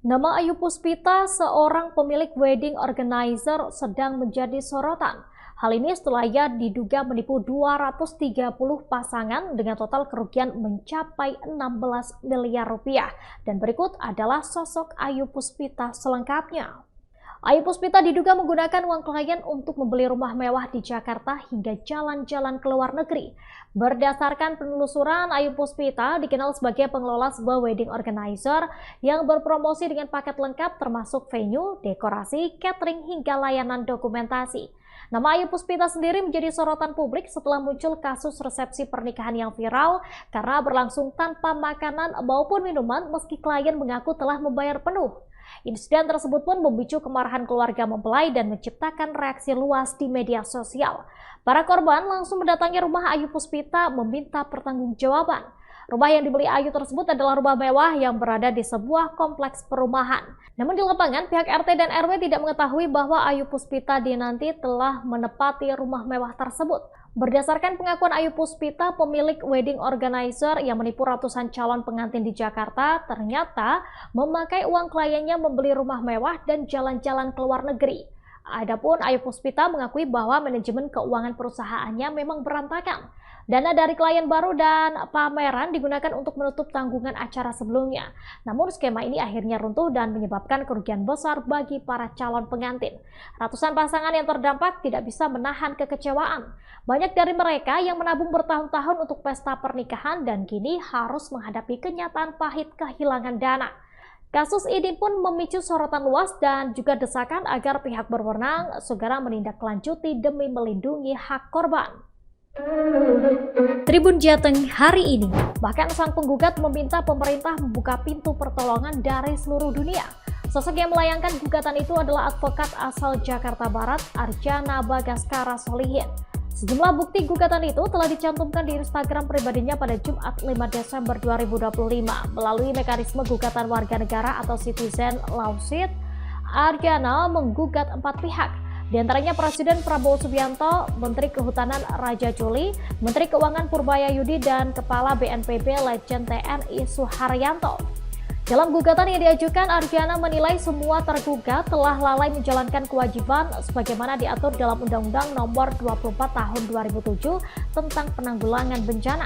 Nama Ayu Puspita, seorang pemilik wedding organizer, sedang menjadi sorotan. Hal ini setelah ia diduga menipu 230 pasangan dengan total kerugian mencapai 16 miliar rupiah. Dan berikut adalah sosok Ayu Puspita selengkapnya. Ayu Puspita diduga menggunakan uang klien untuk membeli rumah mewah di Jakarta hingga jalan-jalan ke luar negeri. Berdasarkan penelusuran, Ayu Puspita dikenal sebagai pengelola sebuah wedding organizer yang berpromosi dengan paket lengkap termasuk venue, dekorasi, catering, hingga layanan dokumentasi. Nama Ayu Puspita sendiri menjadi sorotan publik setelah muncul kasus resepsi pernikahan yang viral karena berlangsung tanpa makanan maupun minuman meski klien mengaku telah membayar penuh. Insiden tersebut pun memicu kemarahan keluarga mempelai dan menciptakan reaksi luas di media sosial. Para korban langsung mendatangi rumah Ayu Puspita meminta pertanggungjawaban. Rumah yang dibeli Ayu tersebut adalah rumah mewah yang berada di sebuah kompleks perumahan. Namun di lapangan, pihak RT dan RW tidak mengetahui bahwa Ayu Puspita dinanti telah menepati rumah mewah tersebut. Berdasarkan pengakuan Ayu Puspita, pemilik wedding organizer yang menipu ratusan calon pengantin di Jakarta, ternyata memakai uang kliennya membeli rumah mewah dan jalan-jalan ke luar negeri. Adapun Ayu Puspita mengakui bahwa manajemen keuangan perusahaannya memang berantakan. Dana dari klien baru dan pameran digunakan untuk menutup tanggungan acara sebelumnya. Namun skema ini akhirnya runtuh dan menyebabkan kerugian besar bagi para calon pengantin. Ratusan pasangan yang terdampak tidak bisa menahan kekecewaan. Banyak dari mereka yang menabung bertahun-tahun untuk pesta pernikahan dan kini harus menghadapi kenyataan pahit kehilangan dana. Kasus ini pun memicu sorotan luas dan juga desakan agar pihak berwenang segera menindaklanjuti demi melindungi hak korban. Tribun Jateng hari ini, bahkan sang penggugat meminta pemerintah membuka pintu pertolongan dari seluruh dunia. Sosok yang melayangkan gugatan itu adalah advokat asal Jakarta Barat, Arjana Bagaskara Solihin. Sejumlah bukti gugatan itu telah dicantumkan di Instagram pribadinya pada Jumat 5 Desember 2025. Melalui mekanisme gugatan warga negara atau citizen lawsuit, Arjana menggugat 4 pihak. Di antaranya Presiden Prabowo Subianto, Menteri Kehutanan Raja Juli, Menteri Keuangan Purbaya Yudi, dan Kepala BNPB Legend TNI Suharyanto. Dalam gugatan yang diajukan, Arjana menilai semua tergugat telah lalai menjalankan kewajiban sebagaimana diatur dalam Undang-Undang Nomor 24 Tahun 2007 tentang penanggulangan bencana.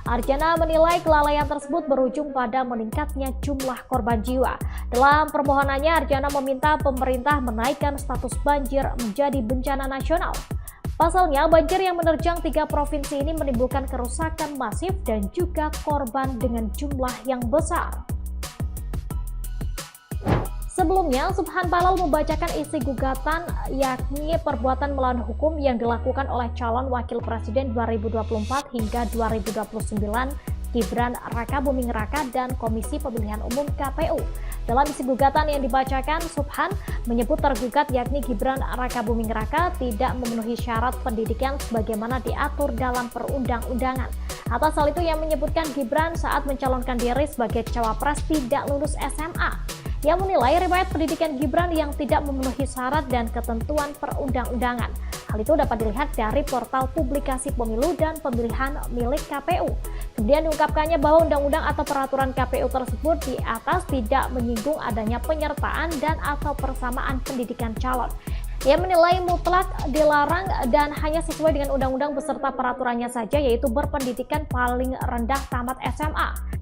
Arjana menilai kelalaian tersebut berujung pada meningkatnya jumlah korban jiwa. Dalam permohonannya, Arjana meminta pemerintah menaikkan status banjir menjadi bencana nasional. Pasalnya, banjir yang menerjang 3 provinsi ini menimbulkan kerusakan masif dan juga korban dengan jumlah yang besar. Sebelumnya, Subhan Palal membacakan isi gugatan yakni perbuatan melawan hukum yang dilakukan oleh calon wakil presiden 2024 hingga 2029 Gibran Rakabuming Raka dan Komisi Pemilihan Umum KPU. Dalam isi gugatan yang dibacakan, Subhan menyebut tergugat yakni Gibran Rakabuming Raka tidak memenuhi syarat pendidikan sebagaimana diatur dalam perundang-undangan. Atas hal itu, yang menyebutkan Gibran saat mencalonkan diri sebagai cawapres tidak lulus SMA. Yang menilai riwayat pendidikan Gibran yang tidak memenuhi syarat dan ketentuan perundang-undangan. Hal itu dapat dilihat dari portal publikasi pemilu dan pemilihan milik KPU. Kemudian diungkapkannya bahwa undang-undang atau peraturan KPU tersebut di atas tidak menyinggung adanya penyertaan dan atau persamaan pendidikan calon. Ia menilai mutlak dilarang dan hanya sesuai dengan undang-undang beserta peraturannya saja, yaitu berpendidikan paling rendah tamat SMA.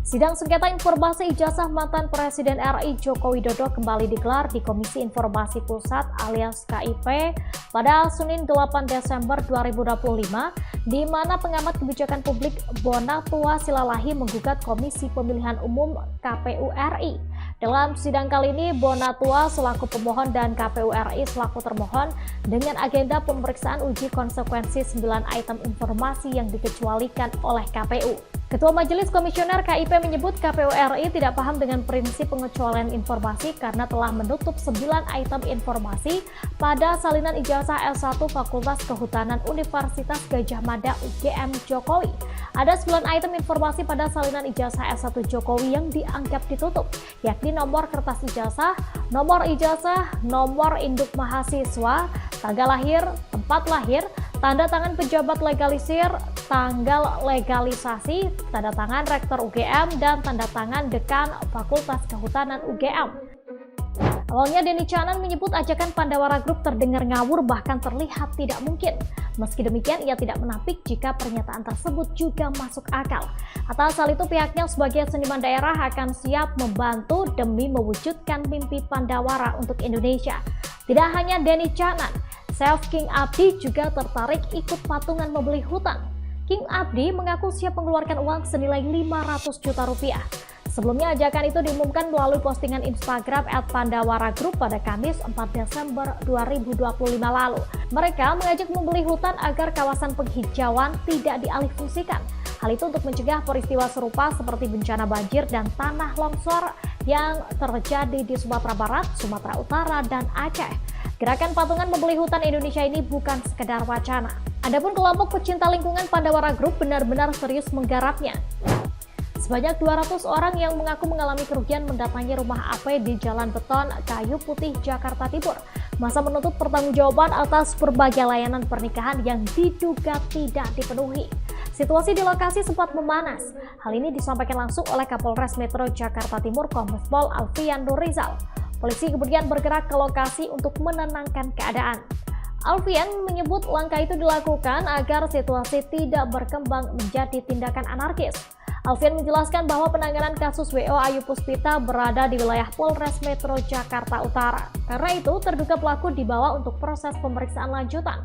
Sidang sengketa informasi ijazah mantan Presiden RI Joko Widodo kembali digelar di Komisi Informasi Pusat alias KIP pada Senin 8 Desember 2025, di mana pengamat kebijakan publik Bonatua Silalahi menggugat Komisi Pemilihan Umum KPU RI. Dalam sidang kali ini, Bonatua selaku pemohon dan KPU RI selaku termohon dengan agenda pemeriksaan uji konsekuensi 9 item informasi yang dikecualikan oleh KPU. Ketua Majelis Komisioner KIP menyebut KPU RI tidak paham dengan prinsip pengecualian informasi karena telah menutup 9 item informasi pada salinan ijazah S1 Fakultas Kehutanan Universitas Gadjah Mada UGM Jokowi. Ada 9 item informasi pada salinan ijazah S1 Jokowi yang dianggap ditutup, yakni nomor kertas ijazah, nomor induk mahasiswa, tanggal lahir, tempat lahir, tanda tangan pejabat legalisir, tanggal legalisasi, tanda tangan Rektor UGM, dan tanda tangan Dekan Fakultas Kehutanan UGM. Awalnya Denny Canan menyebut ajakan Pandawara Group terdengar ngawur bahkan terlihat tidak mungkin. Meski demikian, ia tidak menampik jika pernyataan tersebut juga masuk akal. Atas hal itu, pihaknya sebagai seniman daerah akan siap membantu demi mewujudkan mimpi Pandawara untuk Indonesia. Tidak hanya Denny Canan, Chef King Abdi juga tertarik ikut patungan membeli hutan. King Abdi mengaku siap mengeluarkan uang senilai 500 juta rupiah. Sebelumnya, ajakan itu diumumkan melalui postingan Instagram @Pandawara Group pada Kamis 4 Desember 2025 lalu. Mereka mengajak membeli hutan agar kawasan penghijauan tidak dialihfungsikan. Hal itu untuk mencegah peristiwa serupa seperti bencana banjir dan tanah longsor yang terjadi di Sumatera Barat, Sumatera Utara, dan Aceh. Gerakan patungan membeli hutan Indonesia ini bukan sekedar wacana. Adapun kelompok pecinta lingkungan Pandawara Group benar-benar serius menggarapnya. Sebanyak 200 orang yang mengaku mengalami kerugian mendatangi rumah AP di Jalan Beton, Kayu Putih, Jakarta Timur. Masa menuntut pertanggungjawaban atas berbagai layanan pernikahan yang diduga tidak dipenuhi. Situasi di lokasi sempat memanas. Hal ini disampaikan langsung oleh Kapolres Metro Jakarta Timur Kombes Pol Alfian Nurizal. Polisi kemudian bergerak ke lokasi untuk menenangkan keadaan. Alfian menyebut langkah itu dilakukan agar situasi tidak berkembang menjadi tindakan anarkis. Alfian menjelaskan bahwa penanganan kasus WO Ayu Puspita berada di wilayah Polres Metro Jakarta Utara. Karena itu, terduga pelaku dibawa untuk proses pemeriksaan lanjutan.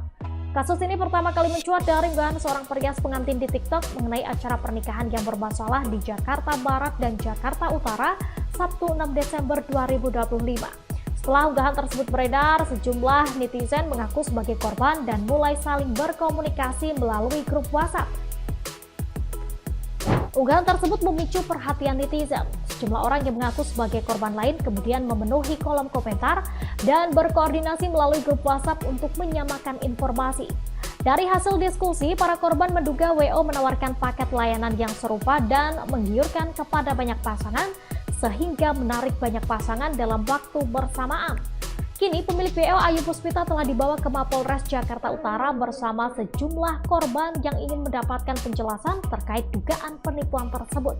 Kasus ini pertama kali mencuat dari unggahan seorang perias pengantin di TikTok mengenai acara pernikahan yang bermasalah di Jakarta Barat dan Jakarta Utara Sabtu 6 Desember 2025. Setelah unggahan tersebut beredar, sejumlah netizen mengaku sebagai korban dan mulai saling berkomunikasi melalui grup WhatsApp. Unggahan tersebut memicu perhatian netizen. Sejumlah orang yang mengaku sebagai korban lain kemudian memenuhi kolom komentar dan berkoordinasi melalui grup WhatsApp untuk menyamakan informasi. Dari hasil diskusi, para korban menduga WO menawarkan paket layanan yang serupa dan menggiurkan kepada banyak pasangan sehingga menarik banyak pasangan dalam waktu bersamaan. Kini pemilik WO Ayu Puspita telah dibawa ke Mapolres Jakarta Utara bersama sejumlah korban yang ingin mendapatkan penjelasan terkait dugaan penipuan tersebut.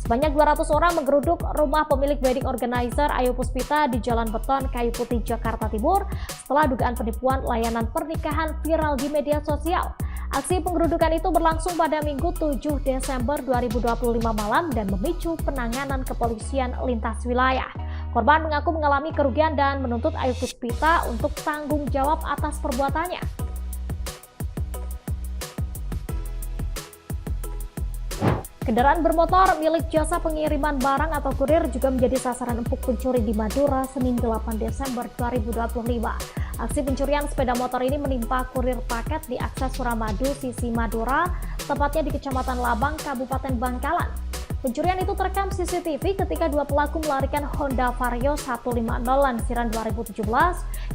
Sebanyak 200 orang menggeruduk rumah pemilik wedding organizer Ayu Puspita di Jalan Beton, Kayu Putih, Jakarta Timur setelah dugaan penipuan layanan pernikahan viral di media sosial. Aksi penggerudukan itu berlangsung pada Minggu 7 Desember 2025 malam dan memicu penanganan kepolisian lintas wilayah. Korban mengaku mengalami kerugian dan menuntut Ayu Puspita untuk tanggung jawab atas perbuatannya. Kendaraan bermotor milik jasa pengiriman barang atau kurir juga menjadi sasaran empuk pencuri di Madura Senin 8 Desember 2025. Aksi pencurian sepeda motor ini menimpa kurir paket di akses Suramadu, sisi Madura, tepatnya di Kecamatan Labang, Kabupaten Bangkalan. Pencurian itu terekam CCTV ketika dua pelaku melarikan Honda Vario 150 lansiran 2017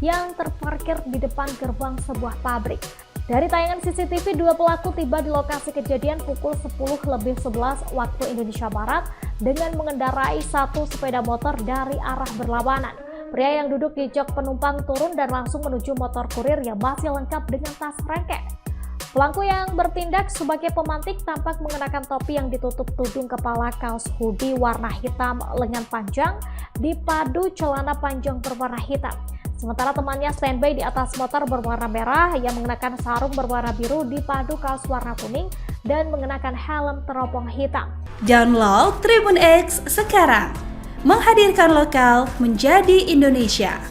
yang terparkir di depan gerbang sebuah pabrik. Dari tayangan CCTV, dua pelaku tiba di lokasi kejadian pukul 10:11 waktu Indonesia Barat dengan mengendarai satu sepeda motor dari arah berlawanan. Pria yang duduk di jok penumpang turun dan langsung menuju motor kurir yang masih lengkap dengan tas rengkek. Pelaku yang bertindak sebagai pemantik tampak mengenakan topi yang ditutup tudung kepala, kaos hoodie warna hitam lengan panjang, dipadu celana panjang berwarna hitam. Sementara temannya standby di atas motor berwarna merah yang mengenakan sarung berwarna biru dipadu kaos warna kuning dan mengenakan helm teropong hitam. Download Tribun X sekarang, menghadirkan lokal menjadi Indonesia.